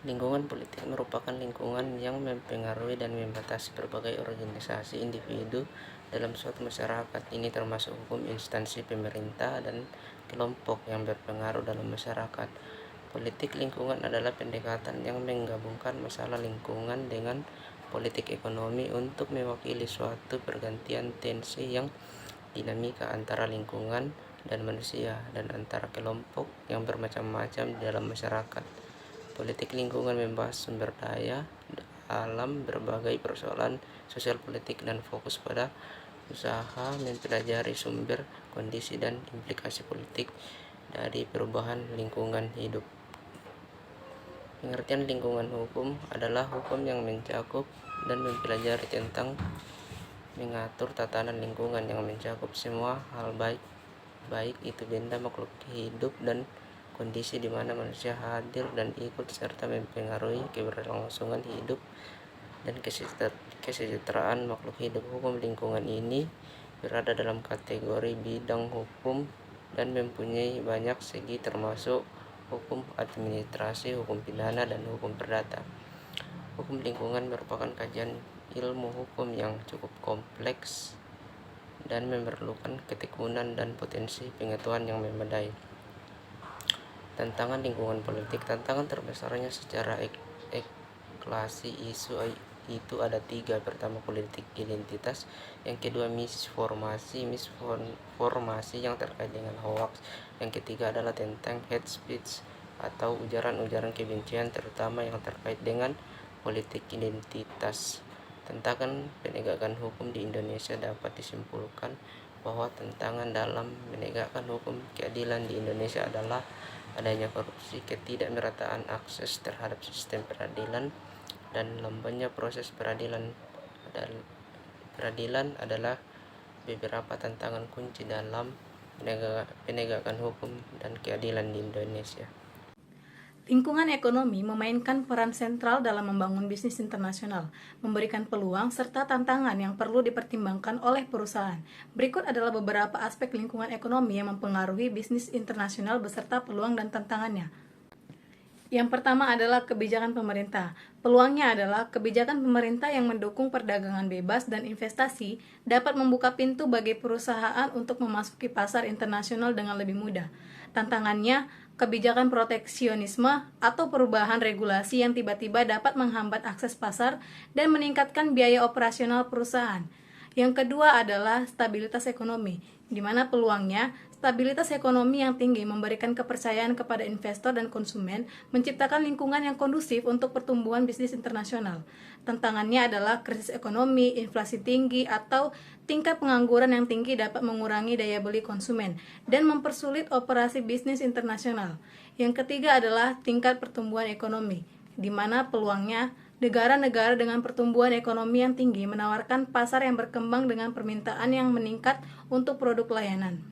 Lingkungan politik merupakan lingkungan yang mempengaruhi dan membatasi berbagai organisasi individu dalam suatu masyarakat. Ini termasuk hukum, instansi pemerintah, dan kelompok yang berpengaruh dalam masyarakat. Politik lingkungan adalah pendekatan yang menggabungkan masalah lingkungan dengan politik ekonomi untuk mewakili suatu pergantian tensi yang dinamika antara lingkungan dan manusia dan antara kelompok yang bermacam-macam di dalam masyarakat. Politik lingkungan membahas sumber daya alam, berbagai persoalan sosial politik, dan fokus pada usaha mempelajari sumber, kondisi, dan implikasi politik dari perubahan lingkungan hidup. Pengertian lingkungan hukum adalah hukum yang mencakup dan mempelajari tentang mengatur tatanan lingkungan yang mencakup semua hal baik itu benda, makhluk hidup, dan kondisi di mana manusia hadir dan ikut serta mempengaruhi keberlangsungan hidup dan kesejahteraan makhluk hidup. Hukum lingkungan ini berada dalam kategori bidang hukum dan mempunyai banyak segi, termasuk hukum administrasi, hukum pidana, dan hukum perdata. Hukum lingkungan merupakan kajian ilmu hukum yang cukup kompleks dan memerlukan ketekunan dan potensi pengetahuan yang memadai. Tantangan lingkungan politik. Tantangan terbesarnya secara klasi isu itu ada 3. Pertama, politik identitas. Yang kedua, misinformasi yang terkait dengan hoax. Yang ketiga adalah tentang hate speech atau ujaran-ujaran kebencian, terutama yang terkait dengan politik identitas. Tantangan penegakan hukum di Indonesia. Dapat disimpulkan bahwa tantangan dalam menegakkan hukum keadilan di Indonesia adalah adanya korupsi, ketidakmerataan akses terhadap sistem peradilan, dan lambannya proses peradilan adalah beberapa tantangan kunci dalam penegakan hukum dan keadilan di Indonesia. Lingkungan ekonomi memainkan peran sentral dalam membangun bisnis internasional, memberikan peluang serta tantangan yang perlu dipertimbangkan oleh perusahaan. Berikut adalah beberapa aspek lingkungan ekonomi yang mempengaruhi bisnis internasional beserta peluang dan tantangannya. Yang pertama adalah kebijakan pemerintah. Peluangnya adalah kebijakan pemerintah yang mendukung perdagangan bebas dan investasi dapat membuka pintu bagi perusahaan untuk memasuki pasar internasional dengan lebih mudah. Tantangannya, kebijakan proteksionisme atau perubahan regulasi yang tiba-tiba dapat menghambat akses pasar dan meningkatkan biaya operasional perusahaan. Yang kedua adalah stabilitas ekonomi, di mana peluangnya stabilitas ekonomi yang tinggi memberikan kepercayaan kepada investor dan konsumen, menciptakan lingkungan yang kondusif untuk pertumbuhan bisnis internasional. Tantangannya adalah krisis ekonomi, inflasi tinggi, atau tingkat pengangguran yang tinggi dapat mengurangi daya beli konsumen dan mempersulit operasi bisnis internasional. Yang ketiga adalah tingkat pertumbuhan ekonomi, di mana peluangnya negara-negara dengan pertumbuhan ekonomi yang tinggi menawarkan pasar yang berkembang dengan permintaan yang meningkat untuk produk layanan.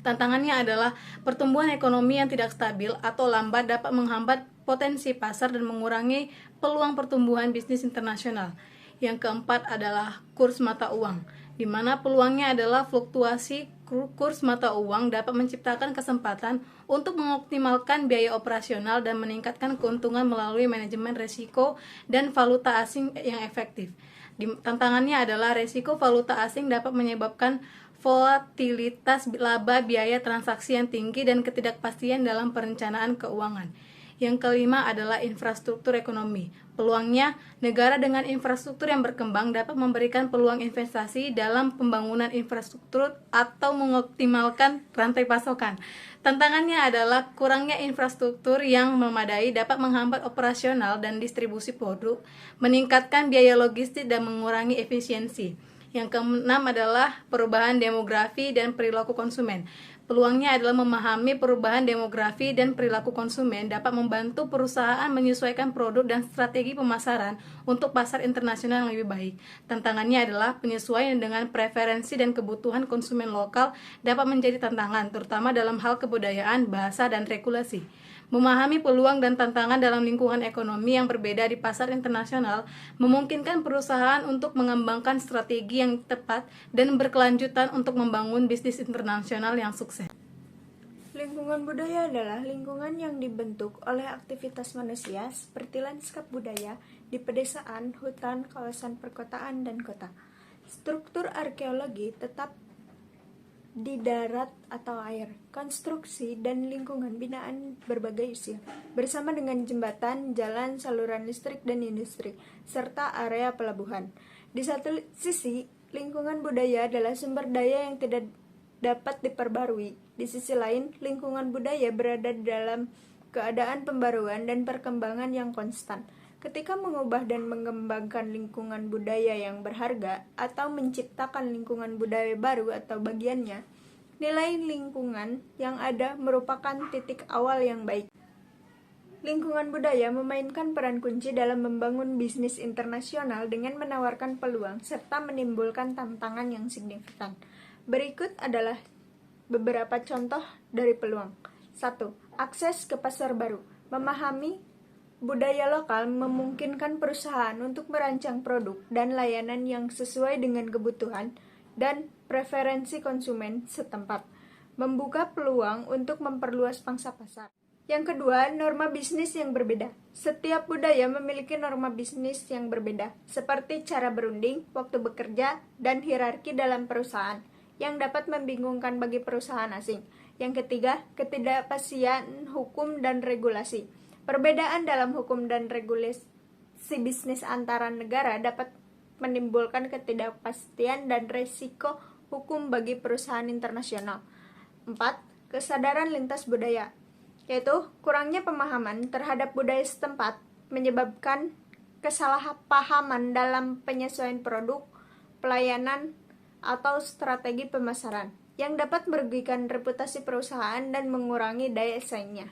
Tantangannya adalah pertumbuhan ekonomi yang tidak stabil atau lambat dapat menghambat potensi pasar dan mengurangi peluang pertumbuhan bisnis internasional. Yang keempat adalah kurs mata uang, di mana peluangnya adalah fluktuasi kurs mata uang dapat menciptakan kesempatan untuk mengoptimalkan biaya operasional dan meningkatkan keuntungan melalui manajemen risiko dan valuta asing yang efektif. Tantangannya adalah risiko valuta asing dapat menyebabkan volatilitas laba biaya transaksi yang tinggi dan ketidakpastian dalam perencanaan keuangan. Yang kelima adalah infrastruktur ekonomi. Peluangnya, negara dengan infrastruktur yang berkembang dapat memberikan peluang investasi dalam pembangunan infrastruktur atau mengoptimalkan rantai pasokan. Tantangannya adalah kurangnya infrastruktur yang memadai dapat menghambat operasional dan distribusi produk, meningkatkan biaya logistik dan mengurangi efisiensi. Yang keenam adalah perubahan demografi dan perilaku konsumen. Peluangnya adalah memahami perubahan demografi dan perilaku konsumen dapat membantu perusahaan menyesuaikan produk dan strategi pemasaran untuk pasar internasional yang lebih baik. Tantangannya adalah penyesuaian dengan preferensi dan kebutuhan konsumen lokal dapat menjadi tantangan, terutama dalam hal kebudayaan, bahasa, dan regulasi. Memahami peluang dan tantangan dalam lingkungan ekonomi yang berbeda di pasar internasional memungkinkan perusahaan untuk mengembangkan strategi yang tepat dan berkelanjutan untuk membangun bisnis internasional yang sukses. Lingkungan budaya adalah lingkungan yang dibentuk oleh aktivitas manusia seperti lanskap budaya di pedesaan, hutan, kawasan perkotaan, dan kota. Struktur arkeologi tetap di darat atau air, konstruksi dan lingkungan binaan berbagai usia, bersama dengan jembatan, jalan, saluran listrik, dan industri, serta area pelabuhan. Di satu sisi, lingkungan budaya adalah sumber daya yang tidak dapat diperbarui. Di sisi lain, lingkungan budaya berada dalam keadaan pembaruan dan perkembangan yang konstan. Ketika mengubah dan mengembangkan lingkungan budaya yang berharga atau menciptakan lingkungan budaya baru atau bagiannya, nilai lingkungan yang ada merupakan titik awal yang baik. Lingkungan budaya memainkan peran kunci dalam membangun bisnis internasional dengan menawarkan peluang serta menimbulkan tantangan yang signifikan. Berikut adalah beberapa contoh dari peluang. 1. Akses ke pasar baru. Memahami budaya lokal memungkinkan perusahaan untuk merancang produk dan layanan yang sesuai dengan kebutuhan dan preferensi konsumen setempat, membuka peluang untuk memperluas pangsa pasar. Yang kedua, norma bisnis yang berbeda. Setiap budaya memiliki norma bisnis yang berbeda, seperti cara berunding, waktu bekerja, dan hierarki dalam perusahaan, yang dapat membingungkan bagi perusahaan asing. Yang ketiga, ketidakpastian hukum dan regulasi. Perbedaan dalam hukum dan regulasi bisnis antara negara dapat menimbulkan ketidakpastian dan resiko hukum bagi perusahaan internasional. 4. Kesadaran lintas budaya, yaitu kurangnya pemahaman terhadap budaya setempat menyebabkan kesalahpahaman dalam penyesuaian produk, pelayanan, atau strategi pemasaran yang dapat merugikan reputasi perusahaan dan mengurangi daya saingnya.